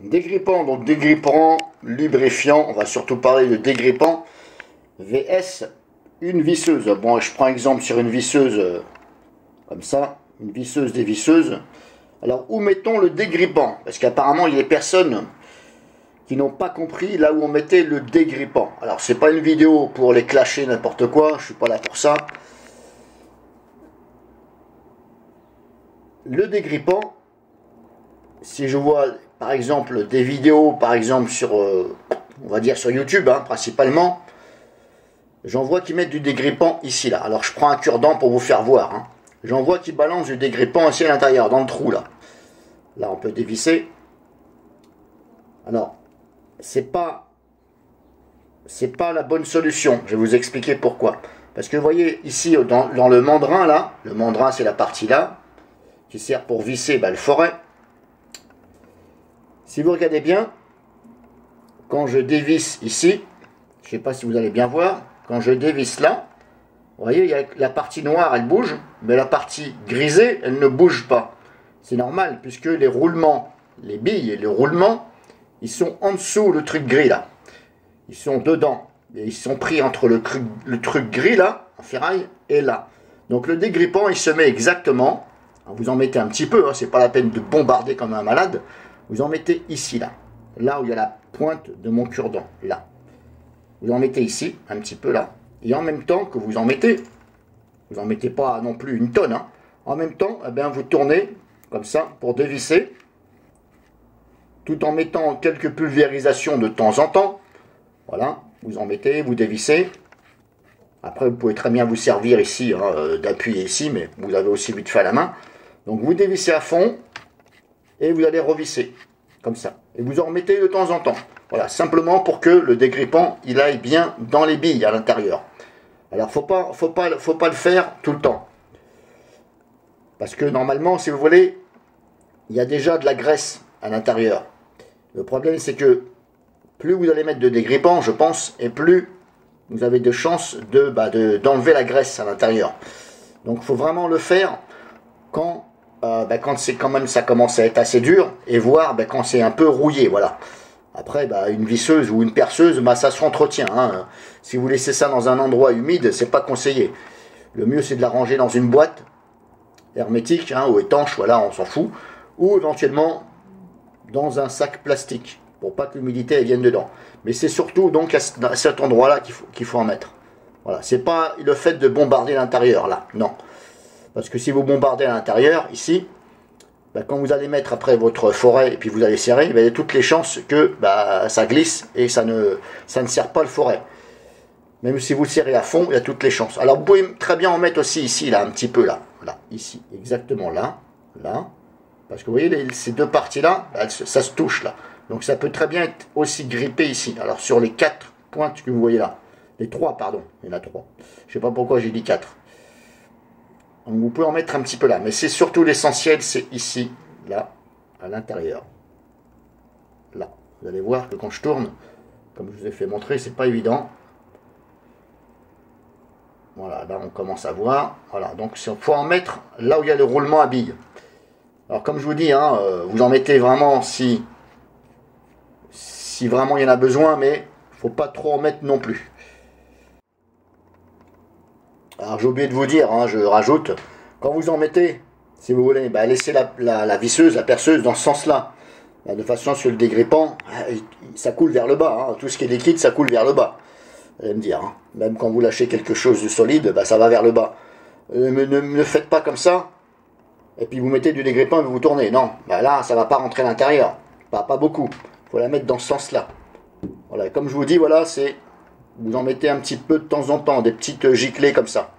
Dégrippant, donc dégrippant, lubrifiant, on va surtout parler de dégrippant, VS, une visseuse. Bon, je prends exemple sur une visseuse comme ça, une visseuse dévisseuse. Alors, où mettons le dégrippant? Parce qu'apparemment, il y a des personnes qui n'ont pas compris là où on mettait le dégrippant. Alors, c'est pas une vidéo pour les clasher n'importe quoi, je suis pas là pour ça. Le dégrippant, si je vois par exemple des vidéos, par exemple sur, on va dire sur YouTube, hein, principalement, j'en vois qui mettent du dégrippant ici, là. Alors je prends un cure-dent pour vous faire voir. Hein. J'en vois qui balancent du dégrippant ici à l'intérieur, dans le trou, là. Là, on peut dévisser. Alors, c'est pas la bonne solution. Je vais vous expliquer pourquoi. Parce que vous voyez ici, dans le mandrin, là, le mandrin, c'est la partie là, qui sert pour visser le forêt. Si vous regardez bien, quand je dévisse ici, je ne sais pas si vous allez bien voir, quand je dévisse là, vous voyez, il y a la partie noire, elle bouge, mais la partie grisée, elle ne bouge pas. C'est normal, puisque les roulements, les billes et les roulements, ils sont en dessous le truc gris là. Ils sont dedans. Et ils sont pris entre le truc gris là, en ferraille, et là. Donc le dégrippant, il se met exactement, vous en mettez un petit peu, hein, c'est pas la peine de bombarder comme un malade. Vous en mettez ici, là. Là où il y a la pointe de mon cure-dent. Là. Vous en mettez ici, un petit peu là. Et en même temps que vous en mettez pas non plus une tonne. Hein. En même temps, eh bien, vous tournez comme ça pour dévisser. Tout en mettant quelques pulvérisations de temps en temps. Voilà. Vous en mettez, vous dévissez. Après, vous pouvez très bien vous servir ici, hein, d'appuyer ici, mais vous avez aussi vite fait à la main. Donc vous dévissez à fond. Et vous allez revisser, comme ça. Et vous en remettez de temps en temps. Voilà, simplement pour que le dégrippant, il aille bien dans les billes à l'intérieur. Alors, faut pas le faire tout le temps. Parce que normalement, si vous voulez, il y a déjà de la graisse à l'intérieur. Le problème, c'est que plus vous allez mettre de dégrippant, je pense, et plus vous avez de chances d'enlever la graisse à l'intérieur. Donc, il faut vraiment le faire quand c'est quand même ça commence à être assez dur, et voir quand c'est un peu rouillé, voilà. Après, une visseuse ou une perceuse, ça se entretient. Hein. Si vous laissez ça dans un endroit humide, c'est pas conseillé. Le mieux, c'est de la ranger dans une boîte hermétique, hein, ou étanche, voilà, on s'en fout, ou éventuellement dans un sac plastique, pour pas que l'humidité vienne dedans. Mais c'est surtout donc à cet endroit-là qu'il faut en mettre. Voilà, c'est pas le fait de bombarder l'intérieur, là, non. Parce que si vous bombardez à l'intérieur, ici, quand vous allez mettre après votre forêt et puis vous allez serrer, il y a toutes les chances que ça glisse et ça ne sert pas le forêt. Même si vous serrez à fond, il y a toutes les chances. Alors vous pouvez très bien en mettre aussi ici, là, un petit peu là. Voilà, ici, exactement là, là. Parce que vous voyez, ces deux parties-là, ça se touche là. Donc ça peut très bien être aussi grippé ici. Alors sur les 4 pointes que vous voyez là, les 3, pardon, il y en a 3. Je ne sais pas pourquoi j'ai dit 4. Donc vous pouvez en mettre un petit peu là, mais c'est surtout l'essentiel, c'est ici, là, à l'intérieur. Là, vous allez voir que quand je tourne, comme je vous ai fait montrer, c'est pas évident. Voilà, là on commence à voir. Voilà, donc il faut en mettre là où il y a le roulement à billes. Alors comme je vous dis, hein, vous en mettez vraiment si vraiment il y en a besoin, mais il ne faut pas trop en mettre non plus. Alors j'ai oublié de vous dire, hein, je rajoute, quand vous en mettez, si vous voulez, laissez la visseuse, la perceuse dans ce sens-là. De façon à ce que le dégrippant, ça coule vers le bas. Hein. Tout ce qui est liquide, ça coule vers le bas. Vous allez me dire, hein. Même quand vous lâchez quelque chose de solide, ça va vers le bas. Ne faites pas comme ça, et puis vous mettez du dégrippant et vous tournez. Non, là, ça ne va pas rentrer à l'intérieur. Pas beaucoup. Il faut la mettre dans ce sens-là. Voilà, comme je vous dis, voilà, c'est... Vous en mettez un petit peu de temps en temps, des petites giclées comme ça.